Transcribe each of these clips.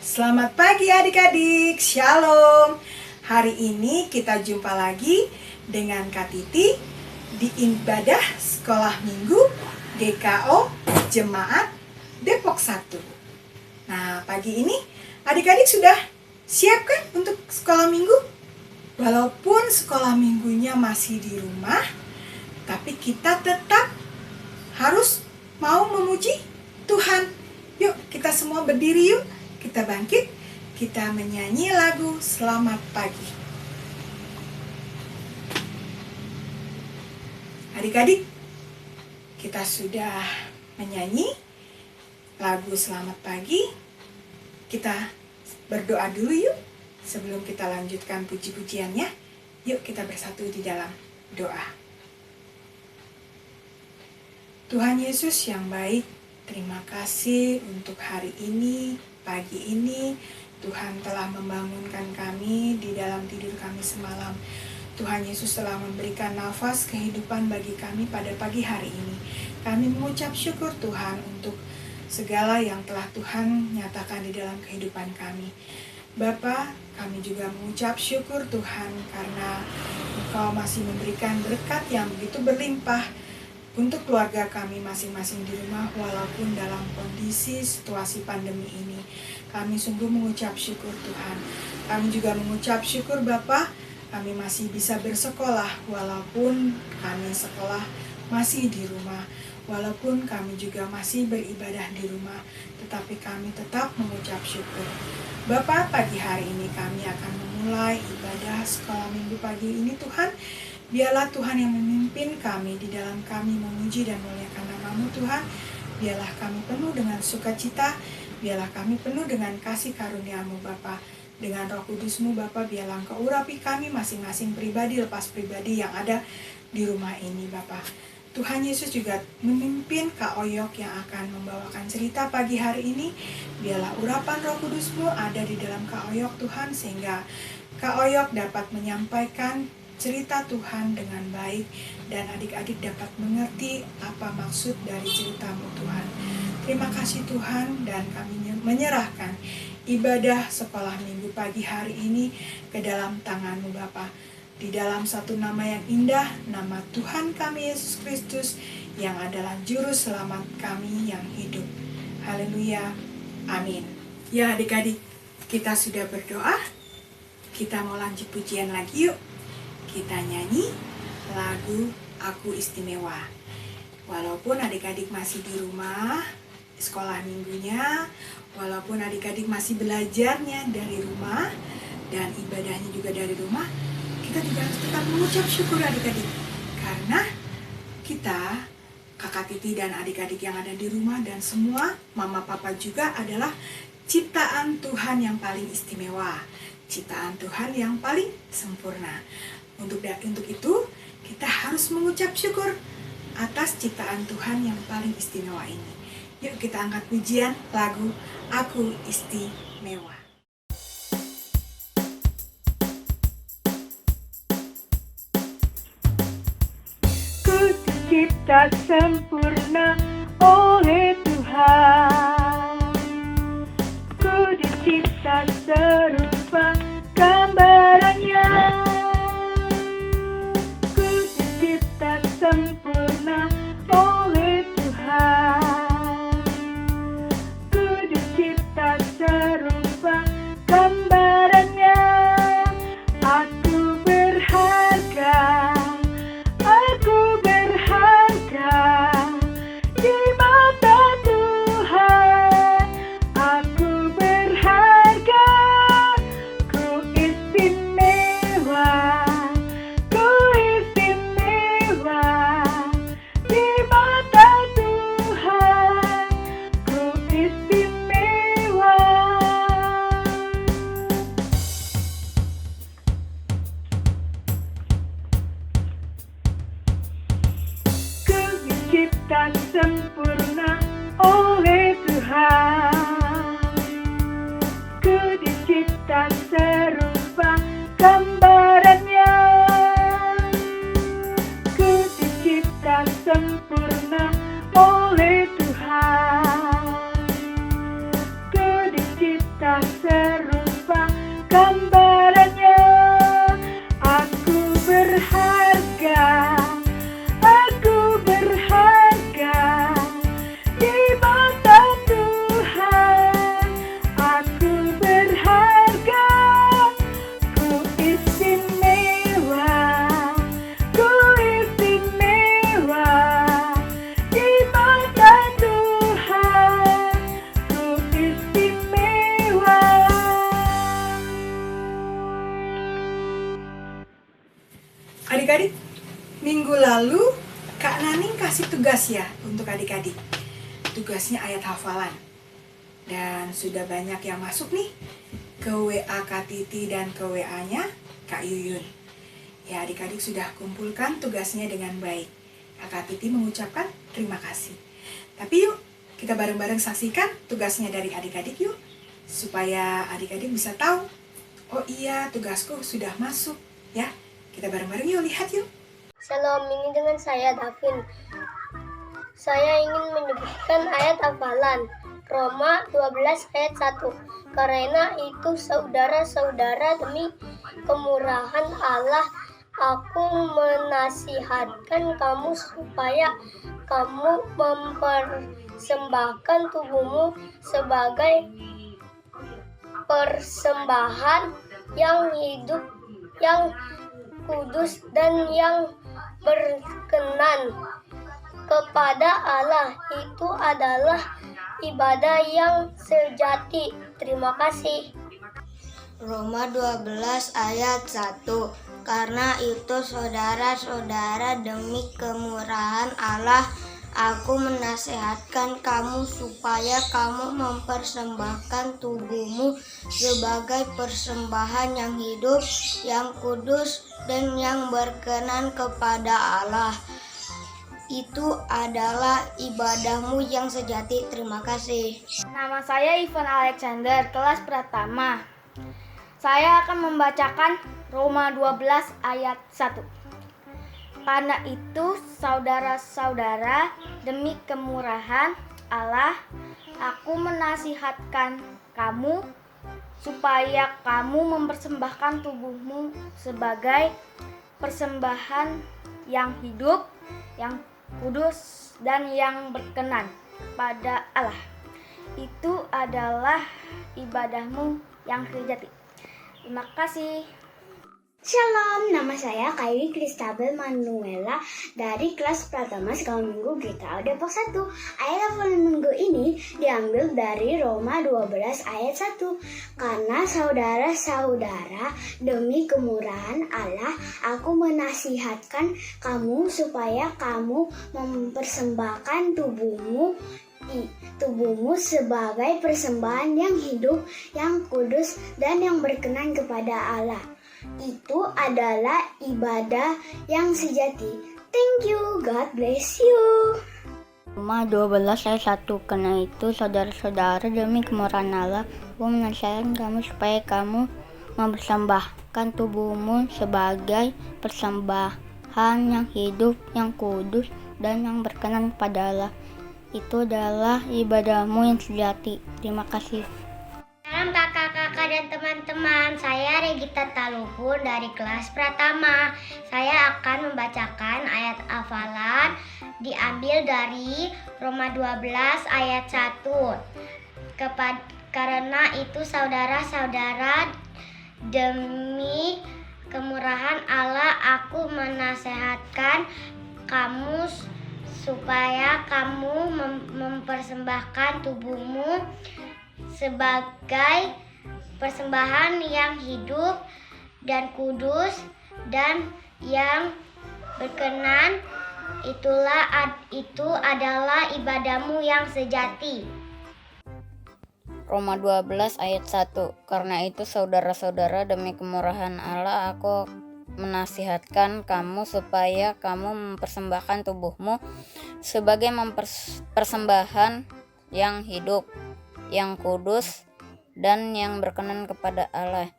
Selamat pagi adik-adik, Shalom. Hari ini kita jumpa lagi dengan Kak Titi di ibadah sekolah minggu GKO Jemaat Depok 1. Nah, pagi ini adik-adik sudah siap kan untuk sekolah minggu? Walaupun sekolah minggunya masih di rumah, tapi kita tetap harus mau memuji Tuhan. Yuk, kita semua berdiri yuk. Kita bangkit, kita menyanyi lagu Selamat Pagi. Adik-adik, kita sudah menyanyi lagu Selamat Pagi. Kita berdoa dulu yuk sebelum kita lanjutkan puji-pujiannya. Yuk kita bersatu di dalam doa. Tuhan Yesus yang baik, terima kasih untuk hari ini. Pagi ini Tuhan telah membangunkan kami di dalam tidur kami semalam. Tuhan Yesus telah memberikan nafas kehidupan bagi kami pada pagi hari ini. Kami mengucap syukur Tuhan untuk segala yang telah Tuhan nyatakan di dalam kehidupan kami. Bapa, kami juga mengucap syukur Tuhan karena Engkau masih memberikan berkat yang begitu berlimpah untuk keluarga kami masing-masing di rumah walaupun dalam kondisi situasi pandemi ini. Kami sungguh mengucap syukur Tuhan. Kami juga mengucap syukur Bapa, kami masih bisa bersekolah walaupun kami sekolah masih di rumah. Walaupun kami juga masih beribadah di rumah, tetapi kami tetap mengucap syukur. Bapa, pagi hari ini kami akan memulai ibadah sekolah minggu pagi ini Tuhan. Biarlah Tuhan yang memimpin kami di dalam kami memuji dan memuliakan nama-Mu Tuhan. Biarlah kami penuh dengan sukacita, biarlah kami penuh dengan kasih karunia-Mu Bapa. Dengan Roh Kudus-Mu Bapa, biarlah Engkau urapi kami masing-masing pribadi lepas pribadi yang ada di rumah ini Bapa. Tuhan Yesus juga memimpin Kak Oyok yang akan membawakan cerita pagi hari ini. Biarlah urapan Roh Kudus-Mu ada di dalam Kak Oyok Tuhan, sehingga Kak Oyok dapat menyampaikan cerita Tuhan dengan baik dan adik-adik dapat mengerti apa maksud dari cerita-Mu Tuhan. Terima kasih Tuhan, dan kami menyerahkan ibadah sekolah minggu pagi hari ini ke dalam tangan-Mu Bapa. Di dalam satu nama yang indah, nama Tuhan kami Yesus Kristus yang adalah juru selamat kami yang hidup. Haleluya. Amin. Ya adik-adik, kita sudah berdoa. Kita mau lanjut pujian lagi yuk. Kita nyanyi lagu Aku Istimewa. Walaupun adik-adik masih di rumah, sekolah minggunya, walaupun adik-adik masih belajarnya dari rumah dan ibadahnya juga dari rumah, kita juga harus tetap mengucap syukur adik-adik. Karena kita, kakak Titi dan adik-adik yang ada di rumah dan semua mama papa juga adalah ciptaan Tuhan yang paling istimewa, ciptaan Tuhan yang paling sempurna. Untuk itu, kita harus mengucap syukur atas ciptaan Tuhan yang paling istimewa ini. Yuk kita angkat pujian lagu Aku Istimewa. Ku tercipta sempurna oleh Tuhan. Ku dicipta serupa gambarannya. Sempurna oleh Tuhan. Ku dicipta serupa gambarannya. Aku berharga, aku berharga di mata Tuhan. Lalu Kak Naning kasih tugas ya untuk adik-adik. Tugasnya ayat hafalan. Dan sudah banyak yang masuk nih ke WA Kak Titi dan ke WA-nya Kak Yuyun. Ya, adik-adik sudah kumpulkan tugasnya dengan baik. Kak Titi mengucapkan terima kasih. Tapi yuk, kita bareng-bareng saksikan tugasnya dari adik-adik yuk. Supaya adik-adik bisa tahu, oh iya tugasku sudah masuk. Ya, kita bareng-bareng yuk, lihat yuk. Shalom, ini dengan saya Davin. Saya ingin menyebutkan ayat hafalan Roma 12 ayat 1. Karena itu saudara-saudara, demi kemurahan Allah, aku menasihatkan kamu supaya kamu mempersembahkan tubuhmu sebagai persembahan yang hidup, yang kudus dan yang berkenan kepada Allah. Itu adalah ibadah yang sejati. Terima kasih. Roma 12 ayat 1. Karena itu saudara-saudara, demi kemurahan Allah, aku menasihatkan kamu supaya kamu mempersembahkan tubuhmu sebagai persembahan yang hidup, yang kudus, dan yang berkenan kepada Allah. Itu adalah ibadahmu yang sejati. Terima kasih. Nama saya Ivan Alexander, kelas pertama. Saya akan membacakan Roma 12 ayat 1. Karena itu saudara-saudara, demi kemurahan Allah, aku menasihatkan kamu supaya kamu mempersembahkan tubuhmu sebagai persembahan yang hidup, yang kudus, dan yang berkenan pada Allah. Itu adalah ibadahmu yang sejati. Terima kasih. Shalom, nama saya Kylie Kristabel Manuela dari kelas Pratama Sekolah Minggu GKA Depok 1. Ayat hafalan minggu ini diambil dari Roma 12 ayat 1. Karena saudara-saudara, demi kemurahan Allah, aku menasihatkan kamu supaya kamu mempersembahkan tubuhmu sebagai persembahan yang hidup, yang kudus, dan yang berkenan kepada Allah. Itu adalah ibadah yang sejati. Thank you, God bless you. Roma 12 ayat 1. Karena itu saudara-saudara, demi kemurahan Allah, aku menasihatkan kamu supaya kamu mempersembahkan tubuhmu sebagai persembahan yang hidup, yang kudus, dan yang berkenan kepada Allah. Itu adalah ibadahmu yang sejati. Terima kasih. Salam kakak-kakak dan teman-teman, saya Regita Taluhur dari kelas Pratama. Saya akan membacakan ayat hafalan diambil dari Roma 12 ayat 1. Karena itu saudara-saudara, demi kemurahan Allah, aku menasehatkan kamu supaya kamu mempersembahkan tubuhmu sebagai persembahan yang hidup dan kudus dan yang berkenan. Itu adalah ibadahmu yang sejati. Roma 12 ayat 1. Karena itu saudara-saudara, demi kemurahan Allah, aku menasihatkan kamu supaya kamu mempersembahkan tubuhmu sebagai persembahan yang hidup, yang kudus, dan yang berkenan kepada Allah.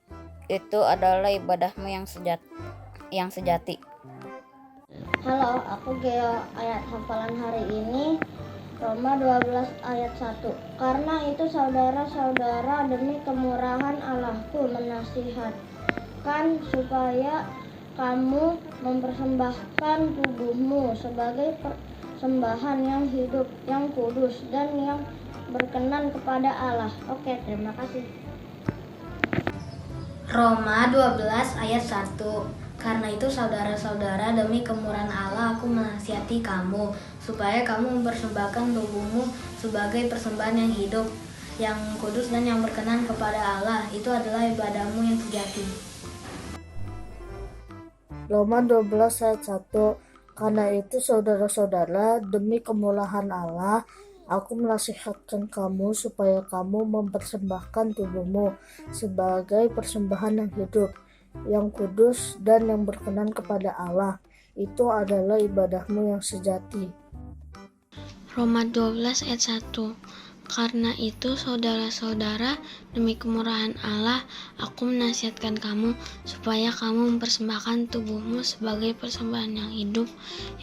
Itu adalah ibadahmu yang sejati. Halo, aku Geo. Ayat hafalan hari ini Roma 12 ayat 1. Karena itu saudara-saudara, demi kemurahan Allahku menasihatkan supaya kamu mempersembahkan tubuhmu sebagai persembahan yang hidup, yang kudus, dan yang berkenan kepada Allah. Oke, terima kasih. Roma 12 ayat 1. Karena itu saudara-saudara, demi kemurahan Allah, aku menasihati kamu supaya kamu mempersembahkan tubuhmu sebagai persembahan yang hidup, yang kudus, dan yang berkenan kepada Allah. Itu adalah ibadahmu yang sejati. Roma 12 ayat 1. Karena itu saudara-saudara, demi kemurahan Allah, aku menasihatkan kamu supaya kamu mempersembahkan tubuhmu sebagai persembahan yang hidup, yang kudus, dan yang berkenan kepada Allah. Itu adalah ibadahmu yang sejati. Roma 12 ayat 1. Karena itu saudara-saudara, demi kemurahan Allah, aku menasihatkan kamu supaya kamu mempersembahkan tubuhmu sebagai persembahan yang hidup,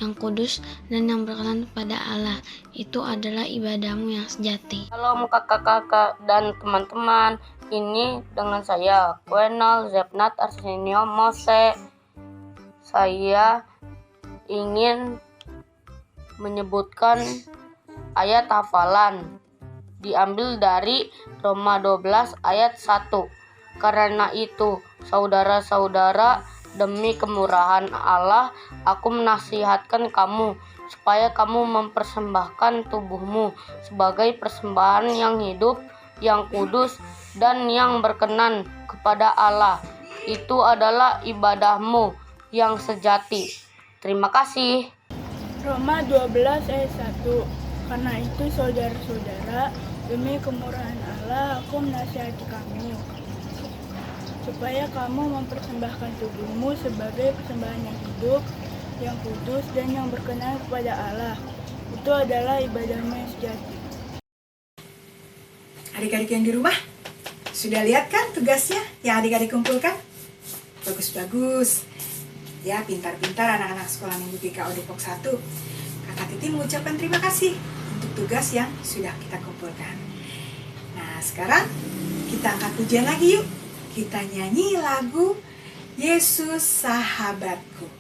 yang kudus, dan yang berkenan kepada Allah. Itu adalah ibadahmu yang sejati. Shalom kakak-kakak dan teman-teman, ini dengan saya, Kuenal Zepnat Arsenio Mose. Saya ingin menyebutkan ayat hafalan diambil dari Roma 12 ayat 1. Karena itu, saudara-saudara, demi kemurahan Allah, aku menasihatkan kamu supaya kamu mempersembahkan tubuhmu sebagai persembahan yang hidup, yang kudus, dan yang berkenan kepada Allah. Itu adalah ibadahmu yang sejati. Terima kasih. Roma 12 ayat 1. Karena itu saudara-saudara, demi kemurahan Allah aku menasihati kamu supaya kamu mempersembahkan tubuhmu sebagai persembahan yang hidup, yang kudus, dan yang berkenan kepada Allah. Itu adalah ibadahmu yang sejati. Adik-adik yang di rumah, sudah lihat kan tugasnya yang adik-adik kumpulkan? Bagus-bagus. Ya, pintar-pintar anak-anak sekolah minggu GKO Depok 1. Kakak Titi mengucapkan terima kasih untuk tugas yang sudah kita kumpulkan. Nah, sekarang kita angkat pujian lagi yuk. Kita nyanyi lagu Yesus Sahabatku.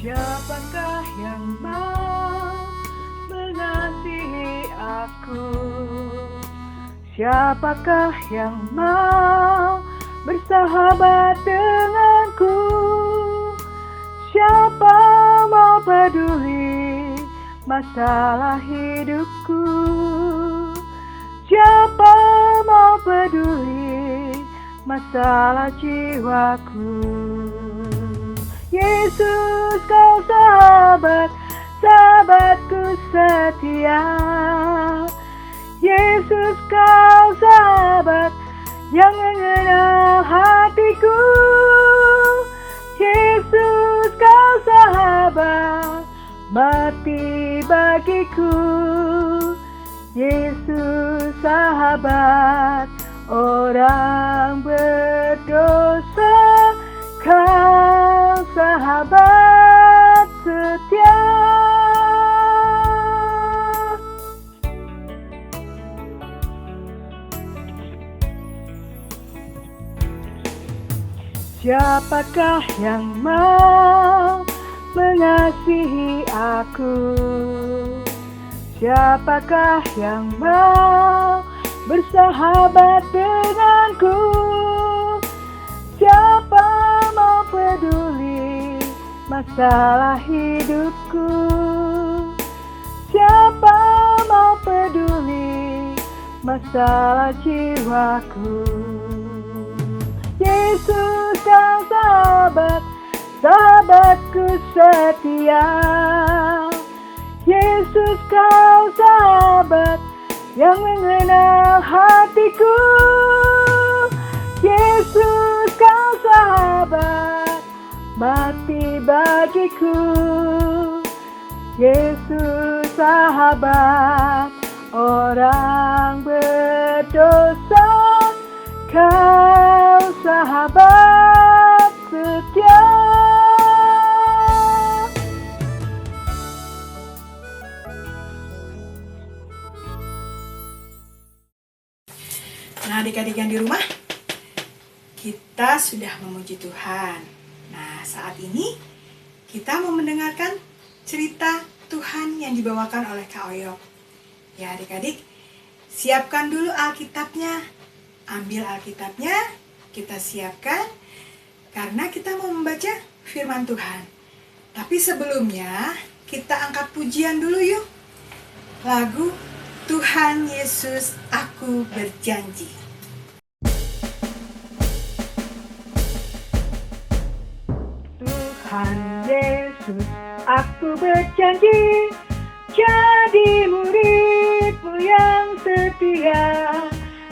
Siapakah yang mau mengasihi aku? Siapakah yang mau bersahabat denganku? Siapa mau peduli masalah hidupku? Siapa mau peduli masalah jiwaku? Yesus kau sahabat, sahabatku setia. Yesus kau sahabat yang mengenal hatiku. Yesus kau sahabat, mati bagiku. Yesus sahabat orang berdosa. Kau sahabat setia. Siapakah yang mau mengasihi aku? Siapakah yang mau bersahabat denganku? Siapa mau peduli masalah hidupku? Siapa mau peduli masalah jiwaku? Yesus kau sahabat, sahabatku setia. Yesus kau sahabat yang mengenal hatiku. Yesus kau sahabat, mati bagiku. Yesus sahabat orang berdosa. Kau sahabat setia. Nah, adik-adik yang di rumah, kita sudah memuji Tuhan. Nah, saat ini kita mau mendengarkan cerita Tuhan yang dibawakan oleh Kak Oyok. Ya adik-adik, siapkan dulu Alkitabnya. Ambil Alkitabnya, kita siapkan, karena kita mau membaca firman Tuhan. Tapi sebelumnya kita angkat pujian dulu yuk. Lagu Tuhan Yesus Aku Berjanji. Tuhan Yesus, aku berjanji jadi murid-Mu yang setia,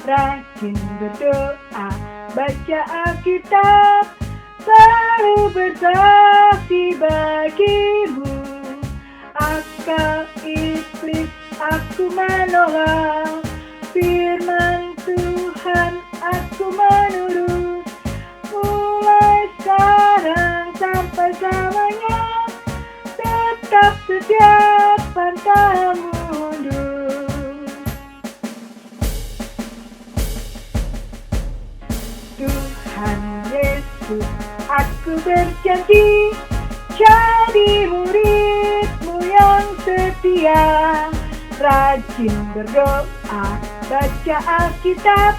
rajin berdoa, baca Alkitab, selalu bersaksi bagi-Mu. Akal iblis aku menolak, firman Tuhan aku menurut, mulai sekarang sampai selamanya, tetap setia pantang mundur. Tuhan Yesus, aku berjanji jadi murid-Mu yang setia, rajin berdoa, baca Alkitab,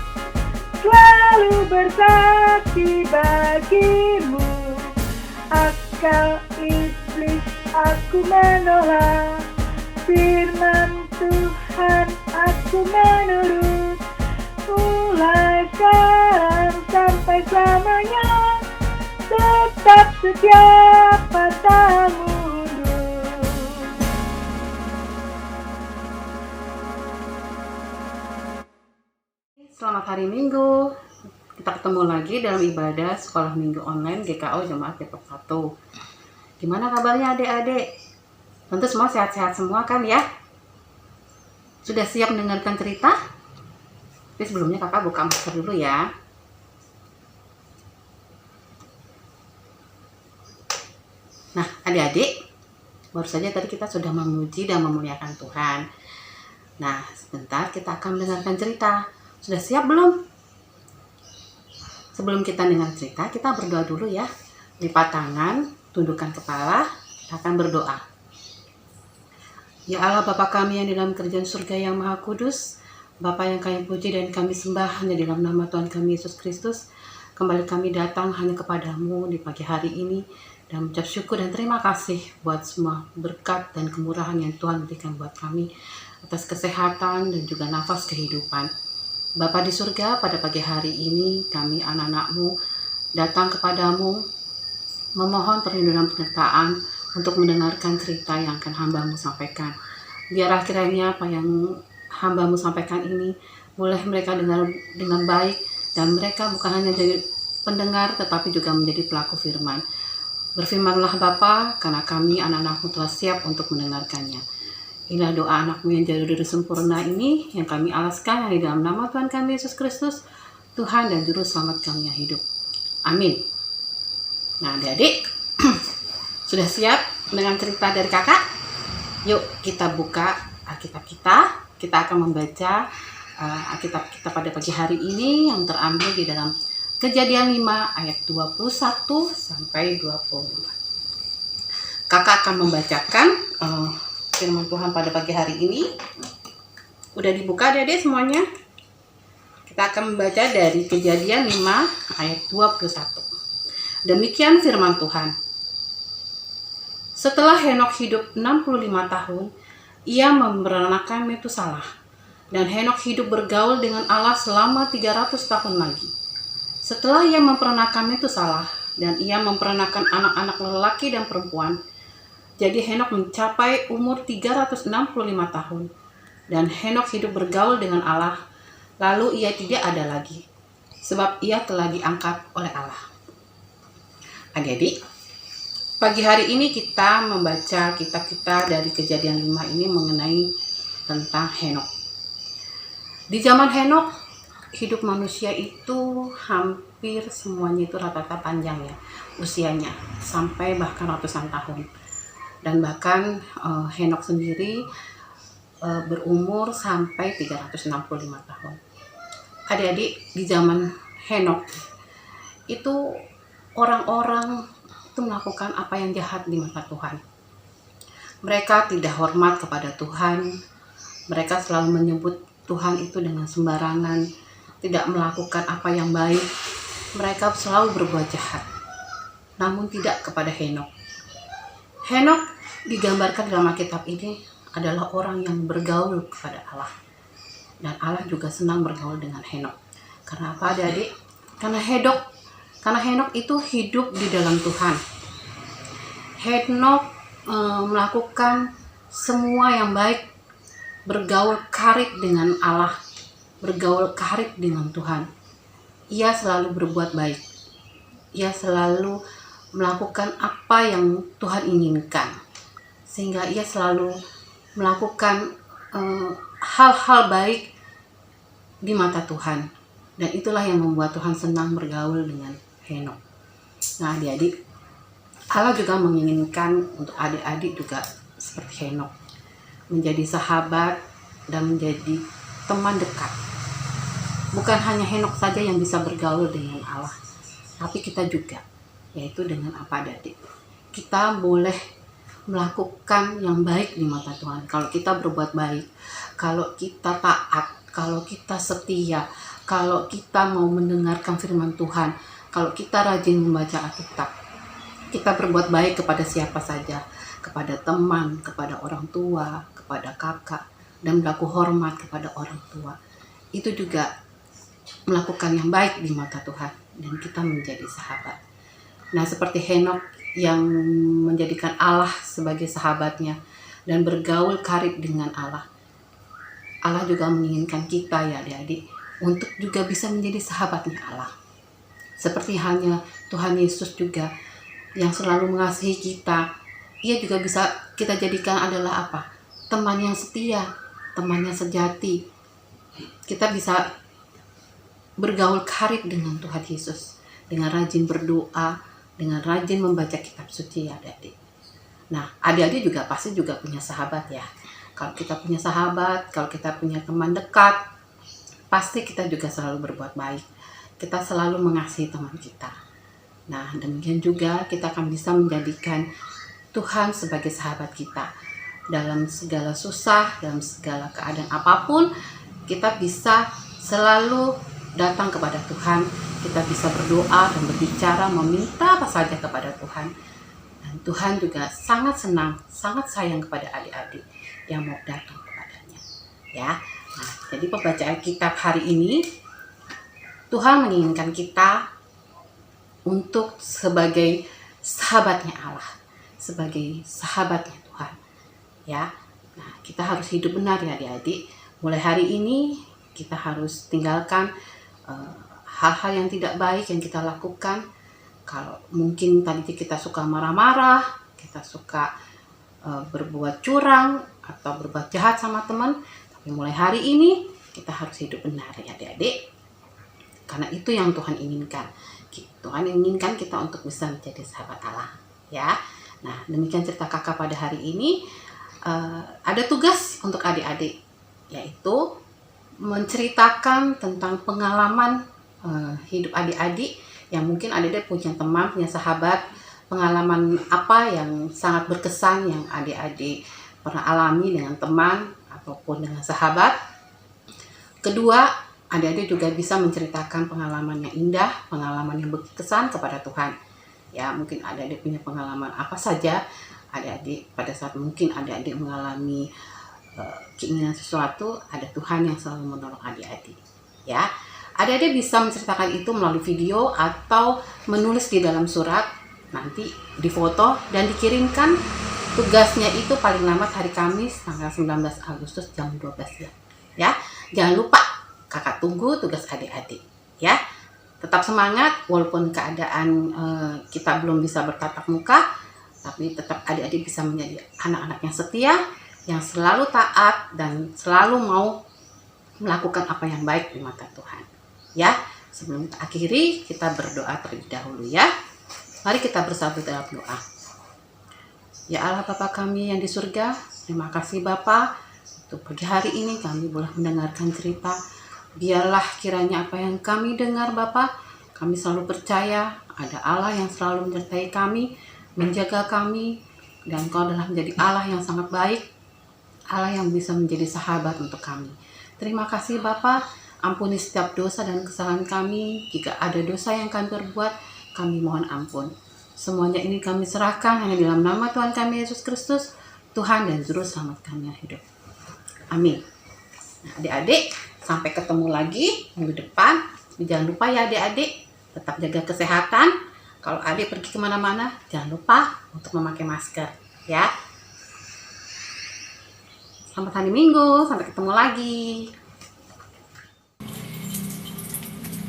selalu bersaksi bagi-Mu. Akal iblis aku menolak, firman Tuhan aku menurut, mulai sekarang sampai selamanya, tetap setia pantang mundur. Selamat hari Minggu. Kita ketemu lagi dalam ibadah sekolah minggu online GKO Jemaat Depok 1. Gimana kabarnya adik-adik? Tentu semua sehat-sehat semua kan ya? Sudah siap mendengarkan cerita? Tapi sebelumnya kakak buka masker dulu ya. Nah adik-adik, baru saja tadi kita sudah memuji dan memuliakan Tuhan. Nah sebentar kita akan mendengarkan cerita. Sudah siap belum? Sebelum kita dengar cerita, kita berdoa dulu ya. Lipat tangan, tundukkan kepala, kita akan berdoa. Ya Allah Bapa kami yang di dalam kerajaan surga yang maha kudus, Bapa yang kami puji dan kami sembah hanya di dalam nama Tuhan kami Yesus Kristus. Kembali kami datang hanya kepadamu di pagi hari ini dan mengucap syukur dan terima kasih buat semua berkat dan kemurahan yang Tuhan berikan buat kami atas kesehatan dan juga nafas kehidupan. Bapa di surga, pada pagi hari ini kami anak-anak-Mu datang kepadamu memohon perlindungan penyertaan untuk mendengarkan cerita yang akan hamba-Mu sampaikan. Biarlah kiranya apa yang hamba-Mu sampaikan ini boleh mereka dengar dengan baik dan mereka bukan hanya jadi pendengar tetapi juga menjadi pelaku firman. Berfirmanlah Bapa, karena kami anak-anak-Mu telah siap untuk mendengarkannya. Inilah doa anak-Mu yang jauh dari sempurna ini yang kami alaskan di dalam nama Tuhan kami Yesus Kristus, Tuhan dan Juru Selamat kami yang hidup. Amin. Nah adik-adik, sudah siap dengan cerita dari kakak? Yuk kita buka Alkitab kita. Kita akan membaca Alkitab kita pada pagi hari ini yang terambil di dalam Kejadian 5 ayat 21 sampai 24. Kakak akan membacakan firman Tuhan pada pagi hari ini. Udah dibuka adik-adik semuanya? Kita akan membaca dari Kejadian 5 ayat 21. Demikian firman Tuhan. Setelah Henok hidup 65 tahun, ia memperanakan Metusalah. Dan Henok hidup bergaul dengan Allah selama 300 tahun lagi. Setelah ia memperanakan Metusalah, dan ia memperanakan anak-anak lelaki dan perempuan, jadi Henok mencapai umur 365 tahun. Dan Henok hidup bergaul dengan Allah, lalu ia tidak ada lagi, sebab ia telah diangkat oleh Allah. Adik-adik, pagi hari ini kita membaca kitab kita dari Kejadian 5 ini mengenai tentang Henok. Di zaman Henok, hidup manusia itu hampir semuanya itu rata-rata panjang ya usianya, sampai bahkan ratusan tahun. Dan bahkan Henok sendiri berumur sampai 365 tahun. Adik-adik, di zaman Henok itu orang-orang itu melakukan apa yang jahat di mata Tuhan. Mereka tidak hormat kepada Tuhan. Mereka selalu menyebut Tuhan itu dengan sembarangan, tidak melakukan apa yang baik. Mereka selalu berbuat jahat, namun tidak kepada Henok. Henokh digambarkan dalam Alkitab ini adalah orang yang bergaul kepada Allah. Dan Allah juga senang bergaul dengan Henokh. Karena apa adik-adik? Karena Henokh itu hidup di dalam Tuhan. Henokh melakukan semua yang baik, bergaul karib dengan Allah, bergaul karib dengan Tuhan. Ia selalu berbuat baik. Ia selalu melakukan apa yang Tuhan inginkan, sehingga ia selalu melakukan hal-hal baik di mata Tuhan, dan itulah yang membuat Tuhan senang bergaul dengan Henokh. Nah adik-adik, Allah juga menginginkan untuk adik-adik juga seperti Henokh, menjadi sahabat dan menjadi teman dekat. Bukan hanya Henokh saja yang bisa bergaul dengan Allah, tapi kita juga, yaitu dengan apa adik-adik? Kita boleh melakukan yang baik di mata Tuhan. Kalau kita berbuat baik, kalau kita taat, kalau kita setia, kalau kita mau mendengarkan firman Tuhan, kalau kita rajin membaca Alkitab, kita berbuat baik kepada siapa saja, kepada teman, kepada orang tua, kepada kakak, dan berlaku hormat kepada orang tua. Itu juga melakukan yang baik di mata Tuhan, dan kita menjadi sahabat. Nah, seperti Henokh yang menjadikan Allah sebagai sahabatnya dan bergaul karib dengan Allah. Allah juga menginginkan kita ya adik-adik untuk juga bisa menjadi sahabatnya Allah. Seperti halnya Tuhan Yesus juga yang selalu mengasihi kita, ia juga bisa kita jadikan adalah apa? Teman yang setia, teman yang sejati. Kita bisa bergaul karib dengan Tuhan Yesus, dengan rajin berdoa, dengan rajin membaca kitab suci ya adik-adik. Nah, adik-adik juga pasti juga punya sahabat ya. Kalau kita punya sahabat, kalau kita punya teman dekat, pasti kita juga selalu berbuat baik. Kita selalu mengasihi teman kita. Nah, demikian juga kita akan bisa menjadikan Tuhan sebagai sahabat kita. Dalam segala susah, dalam segala keadaan apapun, kita bisa selalu datang kepada Tuhan. Kita bisa berdoa dan berbicara, meminta apa saja kepada Tuhan. Dan Tuhan juga sangat senang, sangat sayang kepada adik-adik yang mau datang kepadanya. Ya, nah, jadi pembacaan kitab hari ini, Tuhan menginginkan kita untuk sebagai sahabatnya Allah, sebagai sahabatnya Tuhan. Ya, nah, kita harus hidup benar ya adik-adik. Mulai hari ini kita harus tinggalkan hal-hal yang tidak baik yang kita lakukan. Kalau mungkin tadi kita suka marah-marah, kita suka berbuat curang atau berbuat jahat sama teman, tapi mulai hari ini kita harus hidup benar ya adik-adik. Karena itu yang Tuhan inginkan. Tuhan inginkan kita untuk bisa menjadi sahabat Allah. Ya, nah demikian cerita kakak pada hari ini. Ada tugas untuk adik-adik, yaitu menceritakan tentang pengalaman hidup adik-adik yang mungkin adik-adik punya teman, punya sahabat, pengalaman apa yang sangat berkesan yang adik-adik pernah alami dengan teman ataupun dengan sahabat. Kedua, adik-adik juga bisa menceritakan pengalaman yang indah, pengalaman yang berkesan kepada Tuhan. Ya, mungkin adik-adik punya pengalaman apa saja, adik-adik pada saat mungkin adik-adik mengalami keinginan sesuatu, ada Tuhan yang selalu menolong adik-adik. Ya, adik-adik bisa menceritakan itu melalui video atau menulis di dalam surat, nanti difoto dan dikirimkan. Tugasnya itu paling lambat hari Kamis tanggal 19 Agustus jam 12 siang. Ya, jangan lupa kakak tunggu tugas adik-adik. Ya, tetap semangat walaupun keadaan kita belum bisa bertatap muka, tapi tetap adik-adik bisa menjadi anak-anak yang setia, yang selalu taat dan selalu mau melakukan apa yang baik di mata Tuhan. Ya, sebelum kita akhiri, kita berdoa terlebih dahulu ya. Mari kita bersatu dalam doa. Ya Allah Bapa kami yang di surga, terima kasih Bapa untuk pagi hari ini kami boleh mendengarkan cerita. Biarlah kiranya apa yang kami dengar Bapa, kami selalu percaya ada Allah yang selalu menyertai kami, menjaga kami, dan Kau adalah menjadi Allah yang sangat baik, Allah yang bisa menjadi sahabat untuk kami. Terima kasih Bapa, ampuni setiap dosa dan kesalahan kami. Jika ada dosa yang kami perbuat, kami mohon ampun. Semuanya ini kami serahkan hanya dalam nama Tuhan kami Yesus Kristus, Tuhan dan Juru Selamat kami yang hidup. Amin. Nah, adik-adik, sampai ketemu lagi minggu depan. Jangan lupa ya adik-adik, tetap jaga kesehatan. Kalau adik pergi kemana-mana, jangan lupa untuk memakai masker ya. Selamat hari Minggu, sampai ketemu lagi.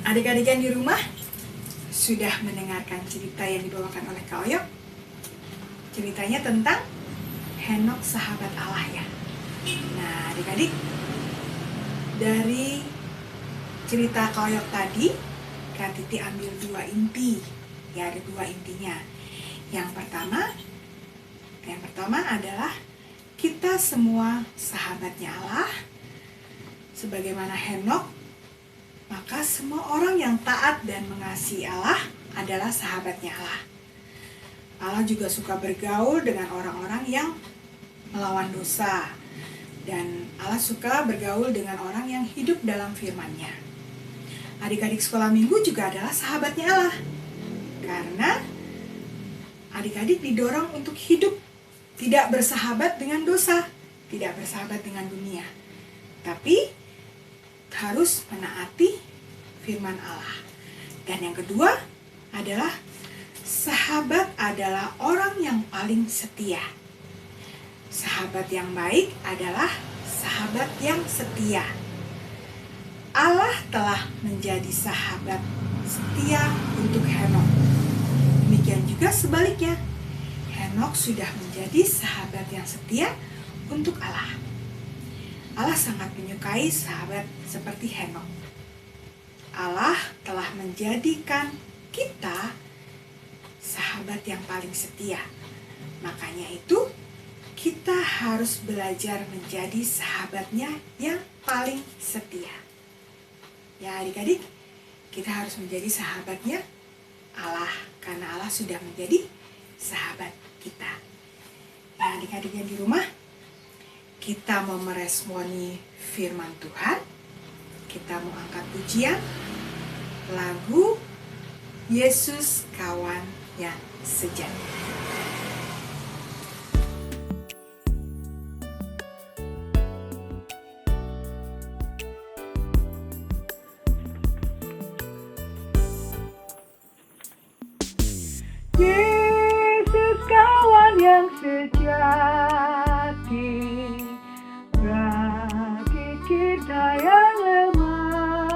Adik-adik yang di rumah sudah mendengarkan cerita yang dibawakan oleh Kak Oyok. Ceritanya tentang Henok sahabat Allah ya. Nah adik-adik, dari cerita Kak Oyok tadi, Kak Titi ambil 2 inti. Ya, ada 2 intinya. Yang pertama adalah kita semua sahabatnya Allah. Sebagaimana Henok, maka semua orang yang taat dan mengasihi Allah adalah sahabatnya Allah. Allah juga suka bergaul dengan orang-orang yang melawan dosa. Dan Allah suka bergaul dengan orang yang hidup dalam firman-Nya. Adik-adik sekolah minggu juga adalah sahabatnya Allah. Karena adik-adik didorong untuk hidup tidak bersahabat dengan dosa, tidak bersahabat dengan dunia, tapi harus menaati firman Allah. Dan yang kedua adalah sahabat adalah orang yang paling setia. Sahabat yang baik adalah sahabat yang setia. Allah telah menjadi sahabat setia untuk Henok. Demikian juga sebaliknya, Henok sudah menjadi sahabat yang setia untuk Allah. Allah sangat menyukai sahabat seperti Henok. Allah telah menjadikan kita sahabat yang paling setia. Makanya itu kita harus belajar menjadi sahabatnya yang paling setia. Ya adik-adik, kita harus menjadi sahabatnya Allah, karena Allah sudah menjadi sahabat kita. Ya adik-adik yang di rumah, kita mau meresponi firman Tuhan, kita mau angkat pujian, lagu Yesus Kawan yang Sejati. Yesus kawan yang sejati, bagi kita yang lemah,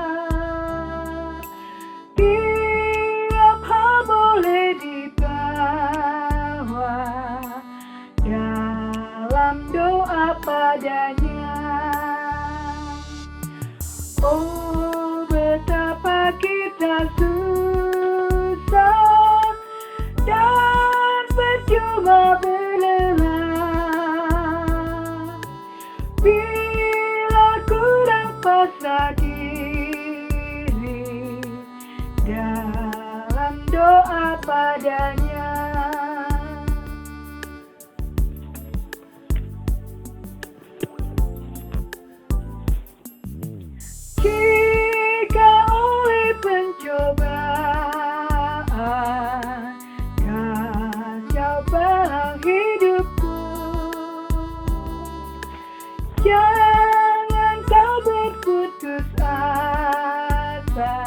tiap hal boleh dibawa dalam doa padanya. Oh betapa kita susah dan berjumpa berlelah, bila kurang pasrah diri dalam doa padanya. Jika oleh pencobaan kacau balau hidupku, jangan kau berputus asa,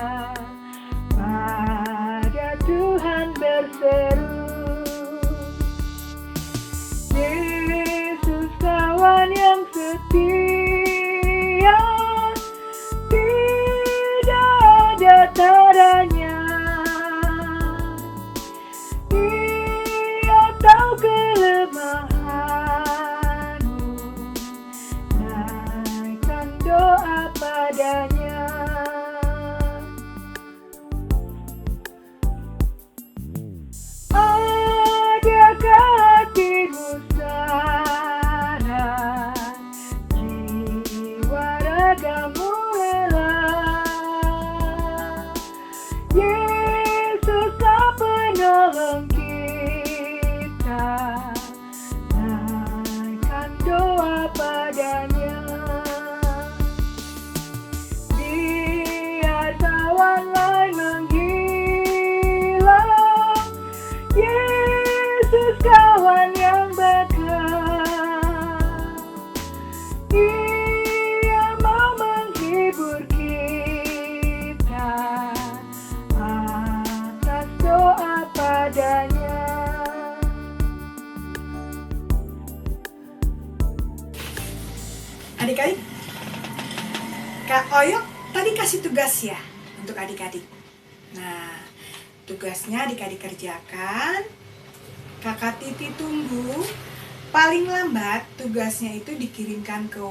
pada Tuhan berseru. Yesus kawan yang setia, tidak ada tandanya. Ia tahu kelemahanmu, naikkan doa padanya. Adakah hatimu sadar, jiwa ragamu lelah? Yesuslah penolong kita, naikkan doa padanya. Biar tawan lain menghilang, Oyok tadi kasih tugas ya untuk adik-adik. Nah, tugasnya adik-adik kerjakan. Kakak Titi tunggu. Paling lambat tugasnya itu dikirimkan ke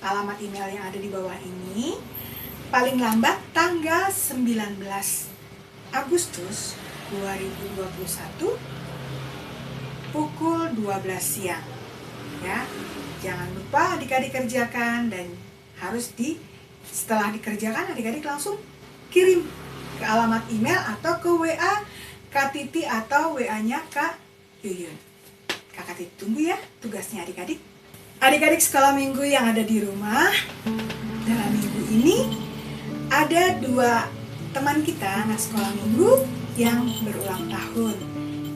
alamat email yang ada di bawah ini. Paling lambat tanggal 19 Agustus 2021 pukul 12 siang. Ya, jangan lupa adik-adik kerjakan, dan harus setelah dikerjakan adik-adik langsung kirim ke alamat email atau ke WA Kak Titi atau WA-nya Kak Yuyun. Kakak Titi tunggu ya tugasnya adik-adik. Adik-adik sekolah minggu yang ada di rumah, dalam minggu ini ada 2 teman kita anak sekolah minggu yang berulang tahun.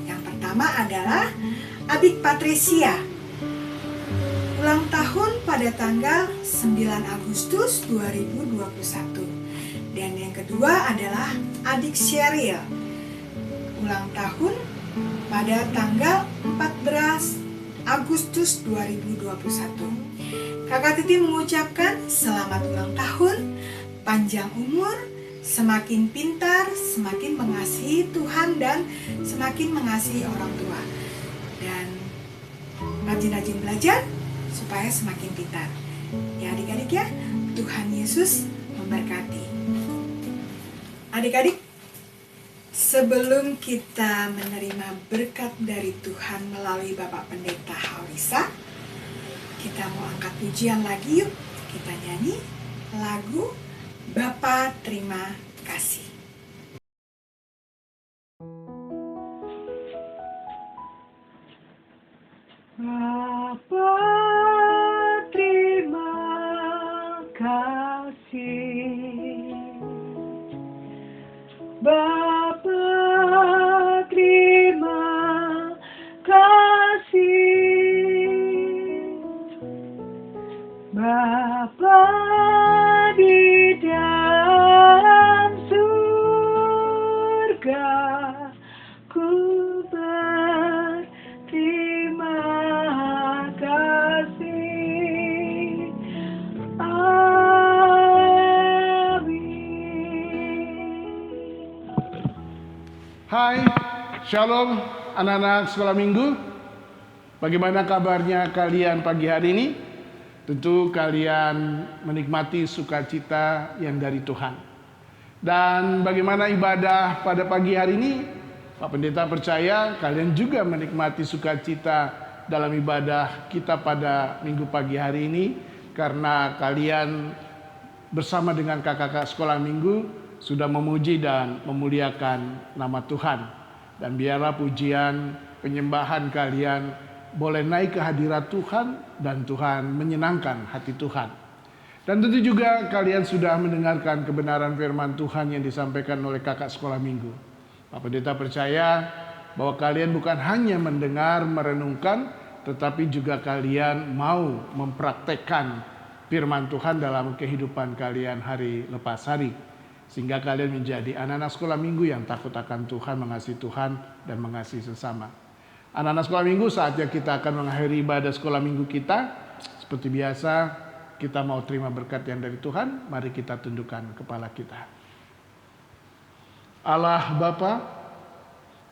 Yang pertama adalah Abik Patricia, ulang tahun pada tanggal 9 Agustus 2021. Dan yang kedua adalah adik Sheryl, ulang tahun pada tanggal 14 Agustus 2021. Kakak Titi mengucapkan selamat ulang tahun, panjang umur, semakin pintar, semakin mengasihi Tuhan, dan semakin mengasihi orang tua. Dan rajin-rajin belajar supaya semakin pintar. Ya adik-adik ya, Tuhan Yesus memberkati. Adik-adik, sebelum kita menerima berkat dari Tuhan melalui Bapak Pendeta Haurisa, kita mau angkat pujian lagi yuk. Kita nyanyi lagu Bapa Terima Kasih. Bapa terima kasih, Bapa terima kasih, Bapa di dalam surga, ku berterima kasih. Hai, Shalom anak-anak sekolah minggu. Bagaimana kabarnya kalian pagi hari ini? Tentu kalian menikmati sukacita yang dari Tuhan. Dan bagaimana ibadah pada pagi hari ini? Pak Pendeta percaya kalian juga menikmati sukacita dalam ibadah kita pada minggu pagi hari ini, karena kalian bersama dengan kakak-kakak sekolah minggu sudah memuji dan memuliakan nama Tuhan. Dan biarlah pujian penyembahan kalian boleh naik ke hadirat Tuhan, dan Tuhan menyenangkan hati Tuhan. Dan tentu juga kalian sudah mendengarkan kebenaran firman Tuhan yang disampaikan oleh kakak sekolah minggu. Pak Pendeta percaya bahwa kalian bukan hanya mendengar, merenungkan, tetapi juga kalian mau mempraktekkan firman Tuhan dalam kehidupan kalian hari lepas hari. Sehingga kalian menjadi anak-anak sekolah minggu yang takut akan Tuhan, mengasihi Tuhan, dan mengasihi sesama. Anak-anak sekolah minggu, saatnya kita akan mengakhiri ibadah sekolah minggu kita. Seperti biasa, kita mau terima berkat yang dari Tuhan. Mari kita tundukkan kepala kita. Allah Bapa,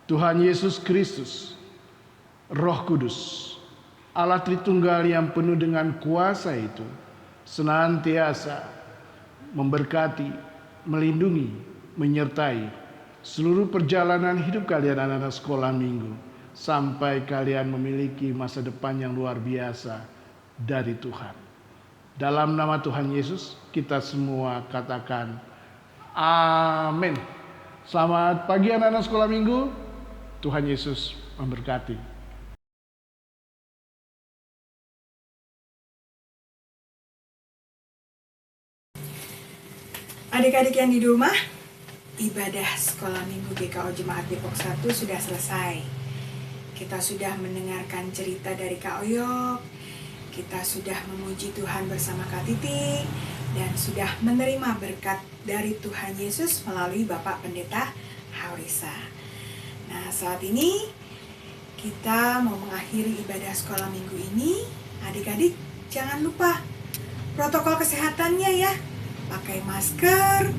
Tuhan Yesus Kristus, Roh Kudus, Allah Tritunggal yang penuh dengan kuasa itu, senantiasa memberkati, melindungi, menyertai seluruh perjalanan hidup kalian anak-anak sekolah minggu, sampai kalian memiliki masa depan yang luar biasa dari Tuhan. Dalam nama Tuhan Yesus kita semua katakan amin. Selamat pagi anak-anak sekolah minggu. Tuhan Yesus memberkati. Adik-adik yang di rumah, ibadah sekolah minggu GKO Jemaat Depok 1 sudah selesai. Kita sudah mendengarkan cerita dari Kak Oyok, kita sudah memuji Tuhan bersama Kak Titi, dan sudah menerima berkat dari Tuhan Yesus melalui Bapak Pendeta Haurisa. Nah, saat ini kita mau mengakhiri ibadah sekolah minggu ini. Adik-adik jangan lupa protokol kesehatannya ya. pakai masker,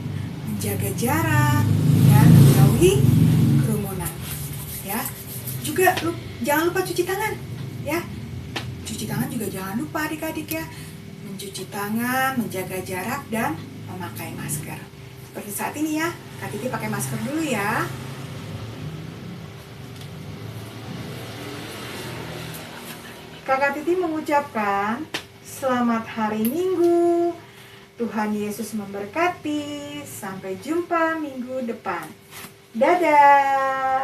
menjaga jarak, dan menjauhi kerumunan. Ya, juga jangan lupa cuci tangan. Ya, cuci tangan juga jangan lupa adik-adik ya. Mencuci tangan, menjaga jarak, dan memakai masker. Seperti saat ini ya, Kak Titi pakai masker dulu ya. Kakak Titi mengucapkan selamat hari Minggu. Tuhan Yesus memberkati. Sampai jumpa minggu depan. Dadah.